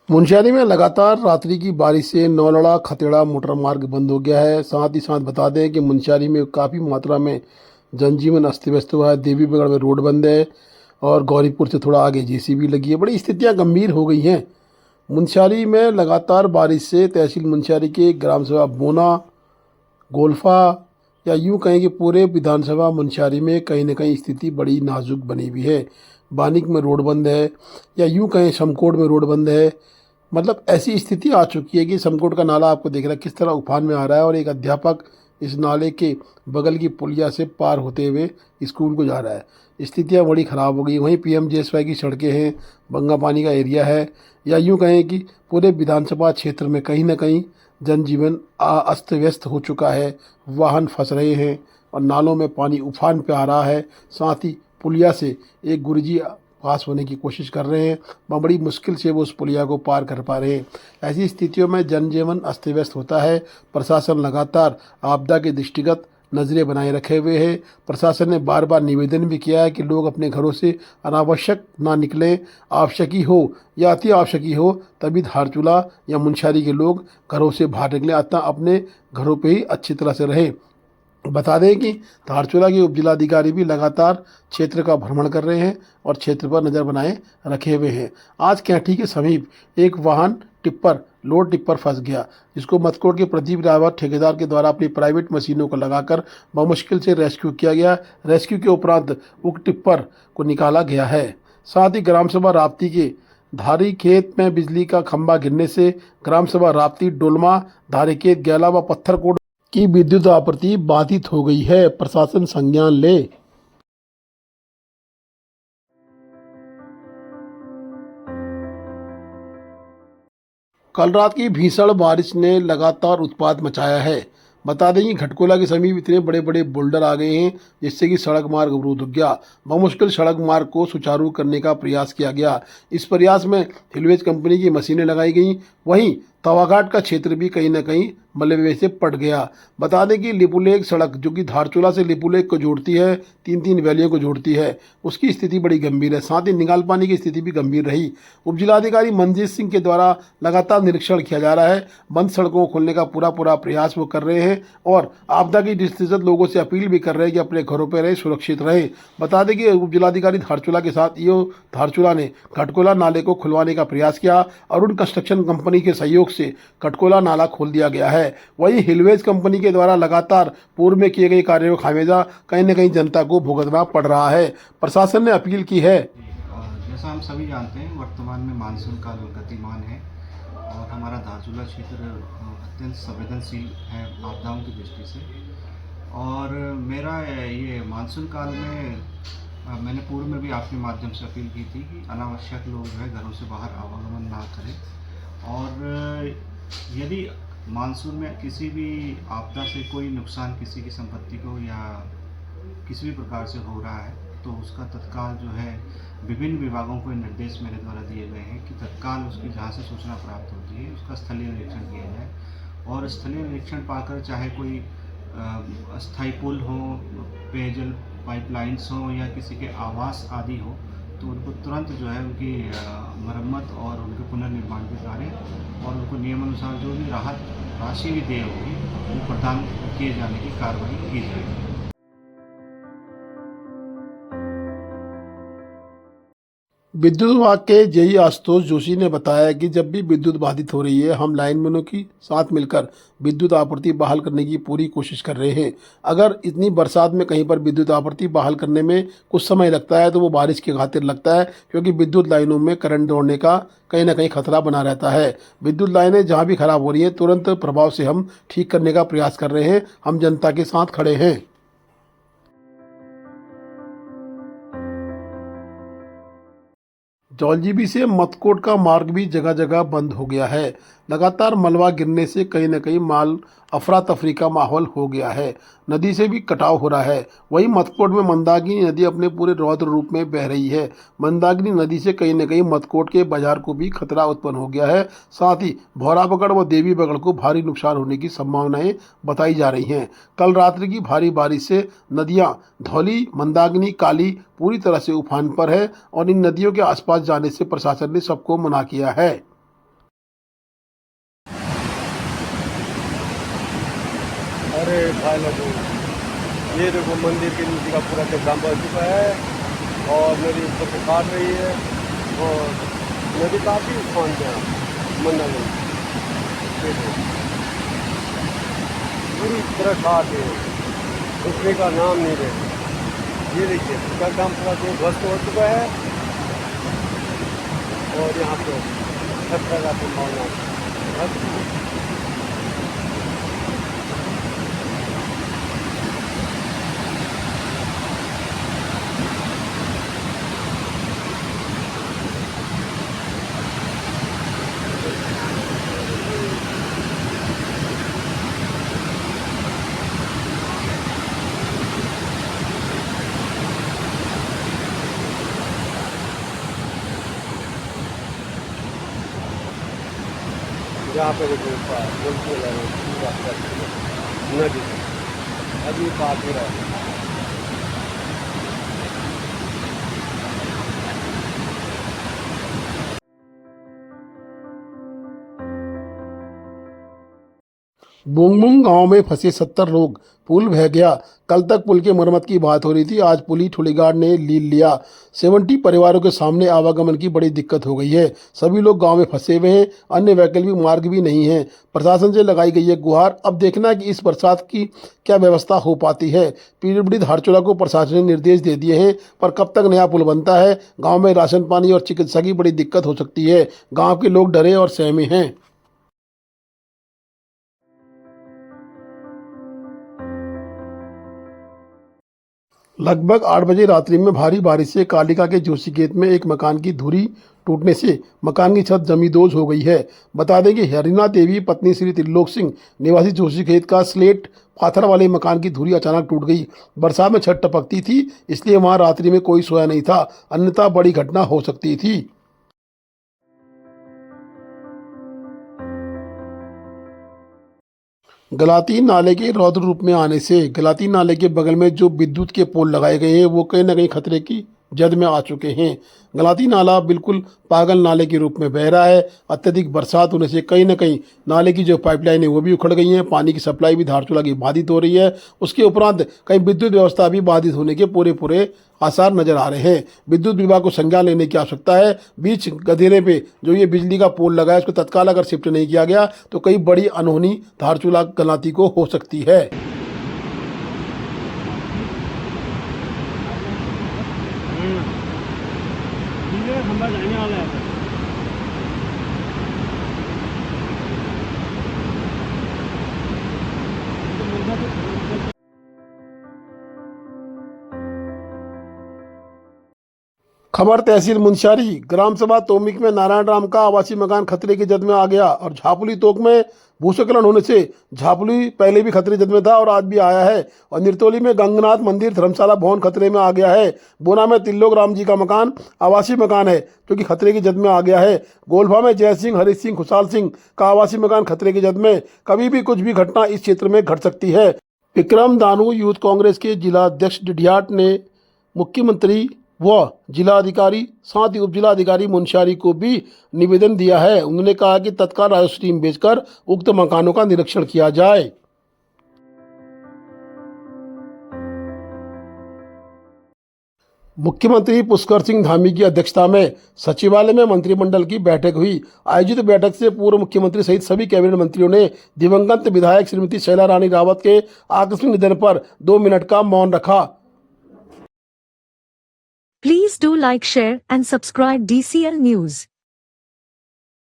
मुंशियारी में लगातार रात्रि की बारिश से नौलड़ा खतेड़ा मोटर मार्ग बंद हो गया है। साथ ही साथ बता दें कि मुंशियारी में काफ़ी मात्रा में जनजीवन अस्त व्यस्त हुआ है। देवीगढ़ में रोड बंद है और गौरीपुर से थोड़ा आगे जेसीबी लगी है। बड़ी स्थितियां गंभीर हो गई हैं। मुंशियारी में लगातार बारिश से तहसील मुंशियारी के ग्राम सभा बोना, गोल्फा या यूं कहें कि पूरे विधानसभा मुंशियारी में कहीं न कहीं स्थिति बड़ी नाजुक बनी हुई है। बानिक में रोड बंद है या यूं कहें समकोट में रोड बंद है। मतलब ऐसी स्थिति आ चुकी है कि समकोट का नाला आपको देख रहा है किस तरह उफान में आ रहा है और एक अध्यापक इस नाले के बगल की पुलिया से पार होते हुए स्कूल को जा रहा है। स्थितियाँ बड़ी ख़राब हो गई। वहीं पीएमजीएसवाई की सड़कें हैं, बंगा पानी का एरिया है या यूं कहें कि पूरे विधानसभा क्षेत्र में कहीं ना कहीं जनजीवन अस्त व्यस्त हो चुका है। वाहन फंस रहे हैं और नालों में पानी उफान पे आ रहा है। साथ ही पुलिया से एक गुरुजी पास होने की कोशिश कर रहे हैं, वह बड़ी मुश्किल से वो उस पुलिया को पार कर पा रहे हैं। ऐसी स्थितियों में जनजीवन अस्त व्यस्त होता है। प्रशासन लगातार आपदा के दृष्टिगत नज़रें बनाए रखे हुए है। प्रशासन ने बार बार निवेदन भी किया है कि लोग अपने घरों से अनावश्यक ना निकलें। आवश्यक ही हो या अति आवश्यक ही हो तभी धारचूला या मुंशियारी के लोग घरों से बाहर निकलें, अतः अपने घरों पे ही अच्छी तरह से रहें। बता दें कि धारचूला के उपजिलाधिकारी भी लगातार क्षेत्र का भ्रमण कर रहे हैं और क्षेत्र पर नज़र बनाए रखे हुए हैं। आज कैंठी के समीप एक वाहन लोड टिप्पर फंस गया, जिसको मथकोट के प्रदीप रावत ठेकेदार के द्वारा अपनी प्राइवेट मशीनों को लगाकर बमुश्किल से रेस्क्यू किया गया। रेस्क्यू के उपरांत उक्त टिप्पर को निकाला गया है। साथ ही ग्राम सभा राप्ती के धारी खेत में बिजली का खंभा गिरने से ग्राम सभा राप्ती डोलमा धारी खेत गैला व पत्थरकोट की विद्युत आपूर्ति बाधित हो गई है। प्रशासन संज्ञान ले। कल रात की भीषण बारिश ने लगातार उत्पात मचाया है। बता दें कि खटकोला के समीप इतने बड़े बड़े बोल्डर आ गए हैं जिससे कि सड़क मार्ग अवरुद्ध हो गया। बमुश्किल सड़क मार्ग को सुचारू करने का प्रयास किया गया। इस प्रयास में हिलवेज कंपनी की मशीनें लगाई गई। वहीं तवाघाट का क्षेत्र भी कहीं न कहीं मलबे से पट गया। बता दें कि लिपुलेख सड़क जो कि धारचूला से लिपुलेख को जोड़ती है, तीन तीन वैलियों को जोड़ती है, उसकी स्थिति बड़ी गंभीर है। साथ ही निगाल पानी की स्थिति भी गंभीर रही। उपजिलाधिकारी मनजीत सिंह के द्वारा लगातार निरीक्षण किया जा रहा है। बंद सड़कों को खोलने का पूरा प्रयास वो कर रहे हैं और आपदा की दृष्टिगत लोगों से अपील भी कर रहे हैं कि अपने घरों पर रहें, सुरक्षित रहें। बता दें कि उपजिलाधिकारी धारचूला के साथ ईओ धारचूला ने खटकोला नाले को खुलवाने का प्रयास किया। अरुण कंस्ट्रक्शन कंपनी के सहयोग से खटकोला नाला खोल दिया गया है। वहीं हिलवेज कंपनी के द्वारा लगातार पूर्व में किए गए कार्यों का खामियाजा कहीं न कहीं जनता को भुगतना पड़ रहा है। प्रशासन ने अपील की है। जैसा हम सभी जानते हैं, वर्तमान में मानसून काल गतिमान है और हमारा धारचूला क्षेत्र अत्यंत संवेदनशील है आपदाओं की दृष्टि से। और मेरा ये मानसून काल में मैंने पूर्व में भी आपके माध्यम से अपील की थी कि अनावश्यक लोग जो है घरों से बाहर आवागमन ना करें। और यदि मानसून में किसी भी आपदा से कोई नुकसान किसी की संपत्ति को या किसी भी प्रकार से हो रहा है तो उसका तत्काल जो है विभिन्न विभागों को निर्देश मेरे द्वारा दिए गए हैं कि तत्काल उसकी जहाँ से सूचना प्राप्त होती है उसका स्थलीय निरीक्षण किया जाए। और स्थलीय निरीक्षण पाकर चाहे कोई अस्थायी पुल हो, पेयजल पाइपलाइंस हो या किसी के आवास आदि हो, तो उनको तुरंत जो है उनकी मरम्मत और उनके पुनर्निर्माण के कार्य और उनको नियमानुसार जो भी राहत राशि भी देय होगी वो प्रदान किए जाने की कार्रवाई की जाएगी। विद्युत विभाग के जेई आशुतोष जोशी ने बताया कि जब भी विद्युत बाधित हो रही है हम लाइनमैनों की साथ मिलकर विद्युत आपूर्ति बहाल करने की पूरी कोशिश कर रहे हैं। अगर इतनी बरसात में कहीं पर विद्युत आपूर्ति बहाल करने में कुछ समय लगता है तो वो बारिश की खातिर लगता है, क्योंकि विद्युत लाइनों में करंट दौड़ने का कहीं ना कहीं खतरा बना रहता है। विद्युत लाइनें जहाँ भी खराब हो रही हैं तुरंत प्रभाव से हम ठीक करने का प्रयास कर रहे हैं। हम जनता के साथ खड़े हैं। जौलजीबी से मथकोट का मार्ग भी जगह जगह बंद हो गया है। लगातार मलबा गिरने से कहीं न कहीं अफरा तफरी का माहौल हो गया है। नदी से भी कटाव हो रहा है। वहीं मथकोट में मंदाकिनी नदी अपने पूरे रौद्र रूप में बह रही है। मंदाकिनी नदी से कहीं न कहीं मथकोट के बाजार को भी खतरा उत्पन्न हो गया है। साथ ही भौराबगढ़ व देवीबगढ़ को भारी नुकसान होने की संभावनाएं बताई जा रही हैं। कल रात्रि की भारी बारिश से नदियां धौली, मंदाकिनी, काली पूरी तरह से उफान पर है और इन नदियों के आसपास जाने से प्रशासन ने सबको मना किया है। अरे भाई लोगों, ये देखो मंदिर के नीचे का पूरा चट्टान बन चुका है और नदी ऊपर से काट रही है और नदी काफ़ी उफान पे है मंडल में। देखो पूरी तरह काट है, रुकने का नाम नहीं ले। ये देखिए उसका काम पूरा तो ध्वस्त हो चुका है और यहाँ पे खतरा का संभावना है। यहाँ पे देखो बिल्कुल पूरा नदी अभी बात हो रहा है। बुंगबुंग गांव में फंसे 70 लोग, पुल बह गया। कल तक पुल की मरम्मत की बात हो रही थी, आज पुली ठुलीगाड़ ने लील लिया। 70 परिवारों के सामने आवागमन की बड़ी दिक्कत हो गई है। सभी लोग गांव में फंसे हुए हैं, अन्य वैकल्पिक मार्ग भी नहीं है। प्रशासन से लगाई गई है गुहार। अब देखना है कि इस बरसात की क्या व्यवस्था हो पाती है। पीड़ित धारचूला को प्रशासन ने निर्देश दे दिए हैं, पर कब तक नया पुल बनता है। गाँव में राशन पानी और चिकित्सा की बड़ी दिक्कत हो सकती है। गाँव के लोग डरे और सहमे हैं। लगभग 8 बजे रात्रि में भारी बारिश से कालिका के जोशी खेत में एक मकान की धुरी टूटने से मकान की छत जमींदोज हो गई है। बता दें कि हरिना देवी पत्नी श्री त्रिलोक सिंह निवासी जोशी खेत का स्लेट पाथर वाले मकान की धुरी अचानक टूट गई। बरसात में छत टपकती थी, इसलिए वहां रात्रि में कोई सोया नहीं था, अन्यथा बड़ी घटना हो सकती थी। गलाती नाले के रौद्र रूप में आने से गलाती नाले के बगल में जो विद्युत के पोल लगाए गए हैं वो कहीं ना कहीं खतरे की जद में आ चुके हैं। गलाती नाला बिल्कुल पागल नाले के रूप में बह रहा है। अत्यधिक बरसात होने से कहीं ना कहीं नाले की जो पाइपलाइन है वो भी उखड़ गई हैं। पानी की सप्लाई भी धारचूला की बाधित हो रही है। उसके उपरांत कहीं विद्युत व्यवस्था भी बाधित होने के पूरे आसार नजर आ रहे हैं। विद्युत विभाग को संज्ञान लेने की आवश्यकता है। बीच गधेरे पे जो ये बिजली का पोल लगा है उसको तत्काल अगर शिफ्ट नहीं किया गया तो कई बड़ी अनहोनी धारचूला गलाती को हो सकती है। खबर तहसील मुंशियारी ग्राम सभा तोमिक में नारायण राम का आवासीय मकान खतरे की जद में आ गया और झापुली तोक में भूस्खलन होने से झापुली पहले भी खतरे जद में था और आज भी आया है। और निर्तोली में गंगनाथ मंदिर धर्मशाला भवन खतरे में आ गया है। बोना में तिल्लोक राम जी का मकान आवासीय मकान है जो कि खतरे की जद में आ गया है। गोलभा में जय सिंह हरीश सिंह खुशहाल सिंह का आवासीय मकान खतरे की जद में। कभी भी कुछ भी घटना इस क्षेत्र में घट सकती है। विक्रम दानू यूथ कांग्रेस के जिला अध्यक्ष डिडियाट ने मुख्यमंत्री व जिलाधिकारी साथ ही उप जिलाधिकारी मुंशियारी को भी निवेदन दिया है। उन्होंने कहा कि तत्काल राजस्व टीम भेजकर उक्त मकानों का निरीक्षण किया जाए। मुख्यमंत्री पुष्कर सिंह धामी की अध्यक्षता में सचिवालय में मंत्रिमंडल की बैठक हुई। आयोजित बैठक से पूर्व मुख्यमंत्री सहित सभी कैबिनेट मंत्रियों ने दिवंगत विधायक श्रीमती शैला रानी रावत के आकस्मिक निधन पर 2 मिनट का मौन रखा। Please do like, share and subscribe DCL News.